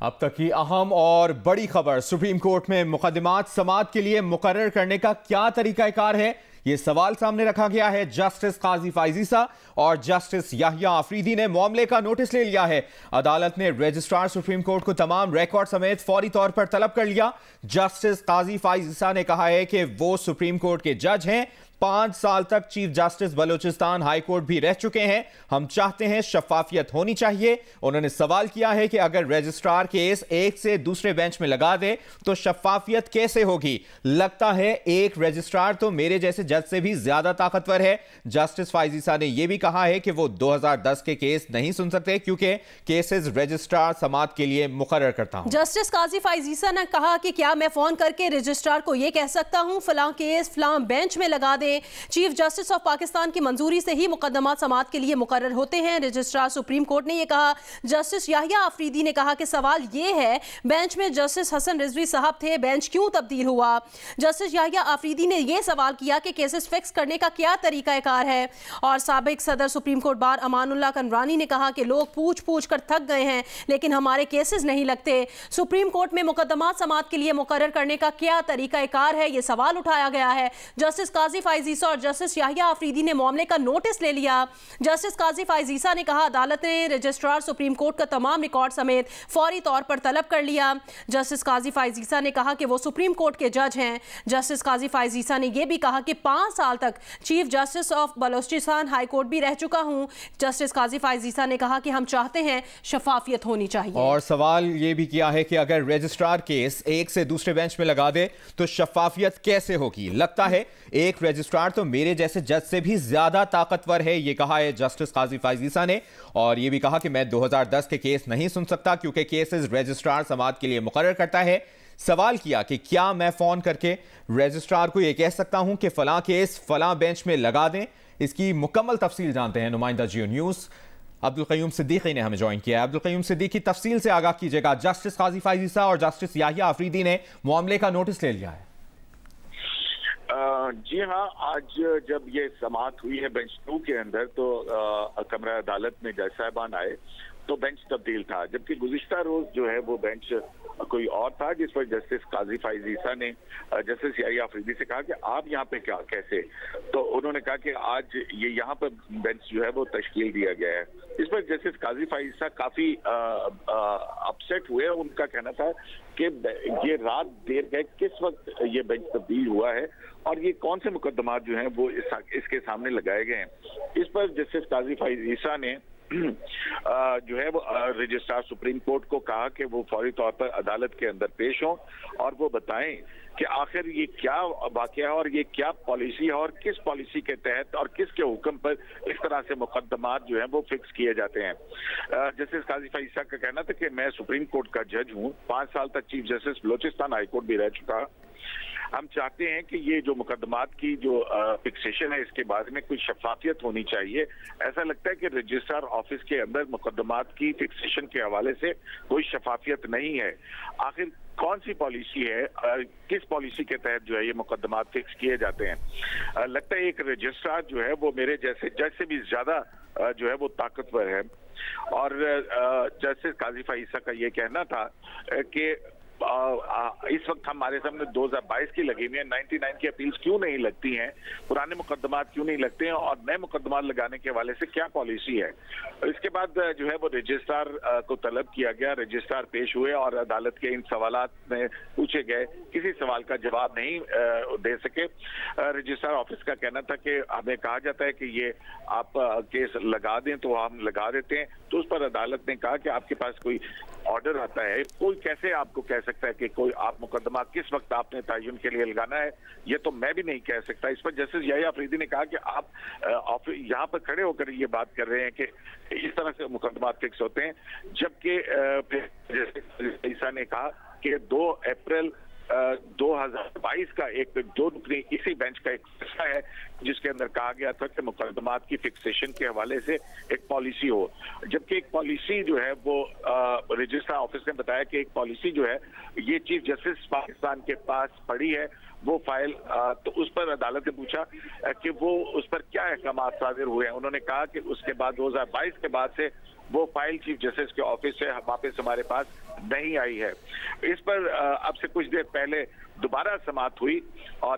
अब तक की अहम और बड़ी खबर, सुप्रीम कोर्ट में मुकदमात समाअत के लिए मुकर्रर करने का क्या तरीकाकार है, ये सवाल सामने रखा गया है। जस्टिस काजी फाइजीसा और जस्टिस याहिया आफरीदी ने मामले का नोटिस ले लिया है। अदालत ने रजिस्ट्रार सुप्रीम कोर्ट को तमाम रिकॉर्ड समेत फौरी तौर पर तलब कर लिया। जस्टिस काजी फाइजीसा ने कहा है कि वो सुप्रीम कोर्ट के जज हैं, 5 साल तक chief justice Balochistan high court भी रह चुके हैं। हम चाहते हैं शफाफियत होनी चाहिए। उन्होंने सवाल किया है कि अगर रजिस्ट्रार केस एक से दूसरे बेंच में लगा दे तो शफाफियत कैसे होगी। लगता है एक रजिस्ट्रार तो मेरे जैसे जज से भी ज्यादा ताकतवर है। जस्टिस फाइजीसा ने यह भी कहा है कि वो 2010 के केस नहीं सुन सकते क्योंकि केसेस रजिस्ट्रार समाअत के लिए मुकर्रर करता हूं। जस्टिस काजी फाइजीसा ने कहा कि क्या मैं फोन करके रजिस्ट्रार को यह कह सकता हूं फलां केस फलां बेंच में लगा दे। चीफ जस्टिस ऑफ पाकिस्तान की मंजूरी से ही मुकदमात समाअत के लिए मुकर्रर होते हैं। रजिस्ट्रार सुप्रीम कोर्ट ने यह कहा। जस्टिस याहिया आफरीदी ने कहा कि सवाल यह है बेंच में जस्टिस हसन रिजवी साहब थे, बेंच क्यों तब्दील हुआ। जस्टिस याहिया आफरीदी ने यह सवाल किया कि केसेस फिक्स करने का क्या तरीकाकार है। और साबिक सदर सुप्रीम कोर्ट बार अमानुल्लाह कनरानी ने कहा कि लोग पूछ पूछ कर थक गए हैं लेकिन हमारे केसेस नहीं लगते। सुप्रीम कोर्ट में मुकदमात समाअत के लिए मुकर्रर करने का क्या तरीकाकार है, यह सवाल उठाया गया है। जस्टिस काजी फाइजीसा और जस्टिस याहिया आफरीदी ने मामले का नोटिस ले लिया। जस्टिस काजी फाइजीसा ने कहा अदालत ने रजिस्ट्रार सुप्रीम कोर्ट का तमाम रिकॉर्ड समेत फौरी तौर पर तलब कर लिया। जस्टिस काजी फाइजीसा ने कहा कि वो सुप्रीम कोर्ट के जज हैं। जस्टिस काजी फाइजीसा ने यह भी कहा कि 5 साल तक chief justice of Balochistan high court भी रह चुका हूं। जस्टिस काजी फाइजीसा ने कहा कि हम चाहते हैं शफाफियत होनी चाहिए। और सवाल यह भी किया है कि अगर रजिस्ट्रार केस एक से दूसरे बेंच में लगा दे तो शफाफियत कैसे होगी। लगता है एक रजिस्ट्रार तो मेरे जैसे जज से भी ज्यादा ताकतवर है, यह कहा है जस्टिस काजी फाइजीसा ने। और यह भी कहा कि मैं 2010 के केस नहीं सुन सकता क्योंकि केसेस रजिस्ट्रार समाअत के लिए मुकर्रर करता है। सवाल किया कि क्या मैं फोन करके रजिस्ट्रार को यह कह सकता हूं कि फलां केस फलां बेंच में लगा दें। इसकी मुकम्मल तफसील जानते हैं नुमाइंदा जियो न्यूज अब्दुल क़य्यूम सिद्दीकी ने हमें ज्वाइन किया है। अब्दुल क़य्यूम सिद्दीकी, तफसील से आगाह कीजिएगा। जस्टिस काजी फाइजीसा और जस्टिस याहिया आफरीदी ने मामले का नोटिस ले लिया है। जी हाँ, आज जब ये समाअत हुई है बेंच 2 के अंदर तो कमरा अदालत में जज साहबान आए तो बेंच तब्दील था, जबकि गुज़िश्ता रोज जो है वो बेंच कोई और था जिस पर जस्टिस काजी फाइजीसा ने जस्टिस याहिया आफरीदी से कहा कि आप यहाँ पे क्या कैसे, तो उन्होंने कहा कि आज ये यहाँ पर बेंच जो है वो तश्कील दिया गया है। इस पर जस्टिस काजी फाइजीसा काफी अपसेट हुए। उनका कहना था कि ये रात देर गए किस वक्त ये बेंच तब्दील हुआ है और ये कौन से मुकदमात जो हैं वो इसके सामने लगाए गए हैं। इस पर जस्टिस काजी फाइजीसा ने जो है वो रजिस्ट्रार सुप्रीम कोर्ट को कहा कि वो फौरी तौर पर अदालत के अंदर पेश हों और वो बताएं कि आखिर ये क्या वाकया है और ये क्या पॉलिसी है और किस पॉलिसी के तहत और किसके हुक्म पर इस तरह से मुकदमात जो हैं वो फिक्स किए जाते हैं। जस्टिस काजी फाइजीसा का कहना था कि मैं सुप्रीम कोर्ट का जज हूँ, 5 साल तक chief justice Balochistan high court भी रह चुका। हम चाहते हैं कि ये जो मुकदमात की जो फिक्सेशन है इसके बारे में कुछ शफाफियत होनी चाहिए। ऐसा लगता है कि रजिस्ट्रार ऑफिस के अंदर मुकदमात की फिक्सेशन के हवाले से कोई शफाफियत नहीं है। आखिर कौन सी पॉलिसी है, किस पॉलिसी के तहत जो है ये मुकदमात फिक्स किए जाते हैं। लगता है एक रजिस्ट्रार जो है वो मेरे जैसे जज से भी ज्यादा जो है वो ताकतवर है। और जस्टिस काजी फाइजीसा का ये कहना था कि इस वक्त हमारे सामने 2022 की लगी हुई है, 99 की अपील्स क्यों नहीं लगती हैं, पुराने मुकदमात क्यों नहीं लगते हैं और नए मुकदमात लगाने के हवाले से क्या पॉलिसी है। इसके बाद जो है वो रजिस्ट्रार को तलब किया गया, रजिस्ट्रार पेश हुए और अदालत के इन सवालात में पूछे गए किसी सवाल का जवाब नहीं दे सके। रजिस्ट्रार ऑफिस का कहना था कि हमें कहा जाता है कि ये आप केस लगा दें तो हम लगा देते हैं, तो उस पर अदालत ने कहा कि आपके पास कोई ऑर्डर आता है, कोई कैसे आपको कह सकता है कि कोई आप मुकदमा किस वक्त आपने तयन के लिए लगाना है, ये तो मैं भी नहीं कह सकता। इस पर जस्टिस याहिया आफरीदी ने कहा कि आप यहाँ पर खड़े होकर ये बात कर रहे हैं कि इस तरह से मुकदमा फिक्स होते हैं, जबकि जस्टिस ईसा ने कहा कि 2 अप्रैल 2022 का एक 2 रुकनी इसी बेंच का एक फैसला है जिसके अंदर कहा गया था कि मुकदमात की फिक्सेशन के हवाले से एक पॉलिसी हो, जबकि एक पॉलिसी जो है वो रजिस्ट्रार ऑफिस ने बताया कि एक पॉलिसी जो है ये चीफ जस्टिस पाकिस्तान के पास पड़ी है वो फाइल, तो उस पर अदालत ने पूछा कि वो उस पर क्या अहकाम सादिर हुए हैं। उन्होंने कहा कि उसके बाद 2022 के बाद से वो फाइल चीफ जस्टिस के ऑफिस से वापस हमारे पास नहीं आई है। इस पर अब से कुछ देर पहले दोबारा समाअत हुई और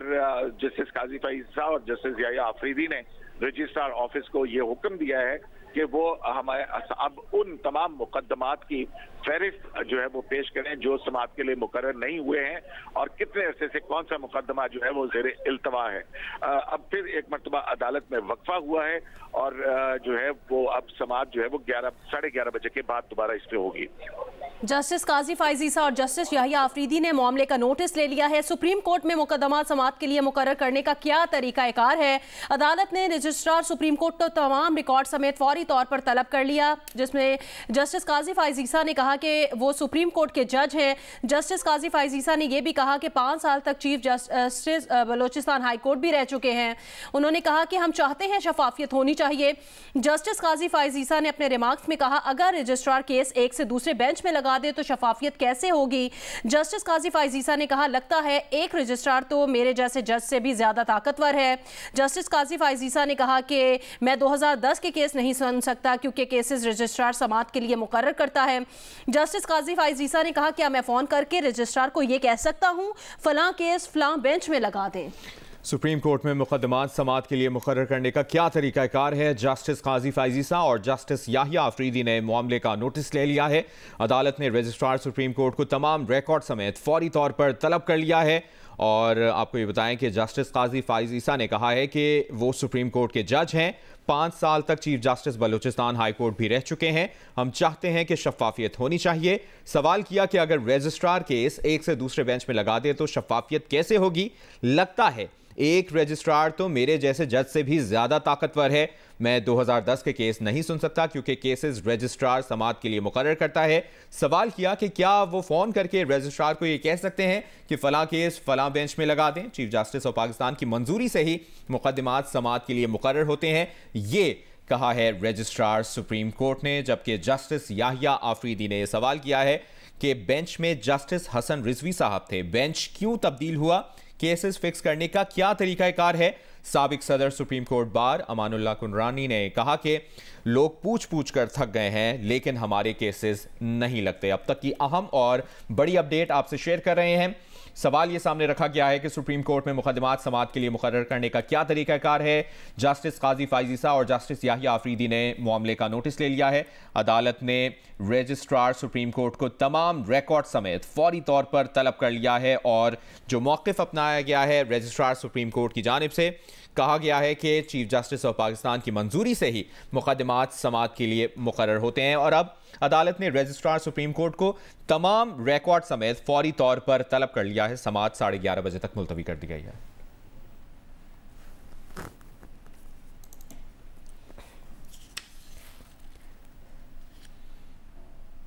जस्टिस काजी फाइज ईसा और जस्टिस याहिया आफरीदी ने रजिस्ट्रार ऑफिस को ये हुक्म दिया है कि वो हमारे अब उन तमाम मुकदमात की फहरिस्त जो है वो पेश करें जो समाअत के लिए मुकर्रर नहीं हुए हैं और कितने अरसे से कौन सा मुकदमा जो है वो ज़ेरे इल्तवा है। अब फिर एक मरतबा अदालत में वक्फा हुआ है और जो है वो अब समाअत जो है वो 11-11:30 बजे के बाद दोबारा इस पे होगी। जस्टिस काजी फाइज ईसा और जस्टिस याहिया आफरीदी ने मामले का नोटिस ले लिया है। सुप्रीम कोर्ट में मुकदमा समाअत के लिए मुकर्रर करने का क्या तरीकाकार है? अदालत ने रजिस्ट्रार सुप्रीम कोर्ट को तमाम रिकॉर्ड समेत फौरी तौर पर तलब कर लिया, जिसमें जस्टिस काजी फाइज ईसा ने कहा कि वो सुप्रीम कोर्ट के जज हैं। जस्टिस काजी फाइज ईसा ने यह भी कहा कि 5 साल तक chief justice Balochistan high court भी रह चुके हैं। उन्होंने कहा कि हम चाहते हैं शफाफियत होनी चाहिए। जस्टिस काजी फाइज ईसा ने अपने रिमार्क्स में कहा, अगर रजिस्ट्रार केस एक से दूसरे बेंच में लगा दे तो शफाफियत कैसे होगी? जस्टिस काजी फाइज ईसा ने कहा, लगता है एक रजिस्ट्रार तो मेरे जैसे जज से भी ज्यादा ताकतवर है। जस्टिस काजी फाइज ईसा ने कहा कि मैं 2010 के केस नहीं सुन सकता क्योंकि केसेस रजिस्ट्रार समाअत के लिए मुकर्रर करता है। जस्टिस काजी फाइज ईसा ने कहा, क्या मैं फोन करके रजिस्ट्रार को यह कह सकता हूं फलां केस फलां बेंच में लगा दें? सुप्रीम कोर्ट में मुकदमात समाअत के लिए मुकर्रर करने का क्या तरीकाकार है? जस्टिस काजी फाइज ईसा और जस्टिस याहिया आफरीदी ने मामले का नोटिस ले लिया है। अदालत ने रजिस्ट्रार सुप्रीम कोर्ट को तमाम रिकॉर्ड समेत फौरी तौर पर तलब कर लिया है और आपको ये बताएं कि जस्टिस काजी फाइज ईसा ने कहा है कि वो सुप्रीम कोर्ट के जज हैं, 5 साल तक chief justice Balochistan high court भी रह चुके हैं। हम चाहते हैं कि शफाफियत होनी चाहिए। सवाल किया कि अगर रजिस्ट्रार केस एक से दूसरे बेंच में लगा दे तो शफाफियत कैसे होगी? लगता है एक रजिस्ट्रार तो मेरे जैसे जज से भी ज्यादा ताकतवर है। मैं 2010 के केस नहीं सुन सकता क्योंकि केसेस रजिस्ट्रार समाअत के लिए मुकर्रर करता है। सवाल किया कि क्या वो फोन करके रजिस्ट्रार को ये कह सकते हैं कि फलां केस फलां बेंच में लगा दें? चीफ जस्टिस ऑफ पाकिस्तान की मंजूरी से ही मुकदमात समाअत के लिए मुकर्रर होते हैं, ये कहा है रजिस्ट्रार सुप्रीम कोर्ट ने। जबकि जस्टिस याहिया आफरीदी ने यह सवाल किया है कि बेंच में जस्टिस हसन रिजवी साहब थे, बेंच क्यों तब्दील हुआ? केसेस फिक्स करने का क्या तरीकाकार है? साबिक सदर सुप्रीम कोर्ट बार अमानुल्लाह कुनरानी ने कहा कि लोग पूछ पूछ कर थक गए हैं लेकिन हमारे केसेस नहीं लगते। अब तक की अहम और बड़ी अपडेट आपसे शेयर कर रहे हैं। सवाल ये सामने रखा गया है कि सुप्रीम कोर्ट में मुकदमात समाअत के लिए मुकर्रर करने का क्या तरीकाकार है? जस्टिस काजी फाइज ईसा और जस्टिस याहिया आफरीदी ने मामले का नोटिस ले लिया है। अदालत ने रजिस्ट्रार सुप्रीम कोर्ट को तमाम रिकॉर्ड समेत फौरी तौर पर तलब कर लिया है और जो मौक़िफ़ अपनाया गया है रजिस्ट्रार सुप्रीम कोर्ट की जानिब से, कहा गया है कि चीफ जस्टिस ऑफ पाकिस्तान की मंजूरी से ही मुकदमात समाअत के लिए मुकर्रर होते हैं और अब अदालत ने रजिस्ट्रार सुप्रीम कोर्ट को तमाम रिकॉर्ड समेत फौरी तौर पर तलब कर लिया है। समाअत 11:30 बजे तक मुलतवी कर दी गई है।